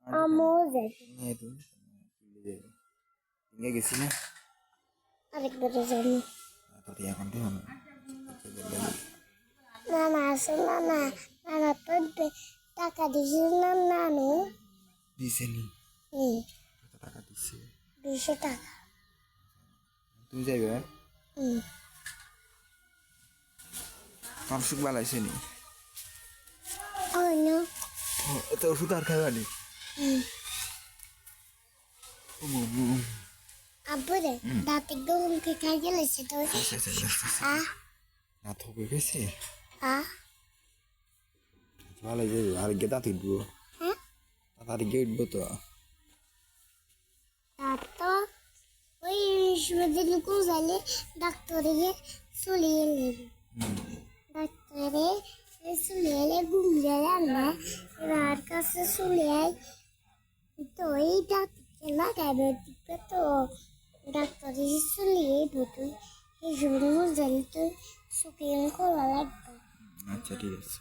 আমোজে নিয়ে তুমি টিঙ্গে গেছি না আরেকবারে জানি তোর এখন তো না না আসলে না না না তো টাকা দিছিল না নানু দিছে নি হুম কত টাকা দিছে 200 টাকা তুমি যাইবে হুম অসুখ বালাইছে নি ওই না এত ওষুধ আর খাইবা নি আব্বুরে দাঁতে গরমকে খাই গেলেছে তো না থকে গেছে আ ভালো যাবে আর গে দাঁত উঠবো হ্যাঁ আর গে উঠবো তো তো ওই দিন কোজালে ডাক্তারে চলিয়ে নেবে ডাক্তারে চলিয়ে ঘুমিয়ে রান্না এবার কাছে চলিয়ে তো এই ডাক্তারকে লাগাবে তো ডাক্তারে চলিয়ে ভেতর এই জন্য জানি তো সুপিং করা লাগবে আচ্ছা ঠিক আছে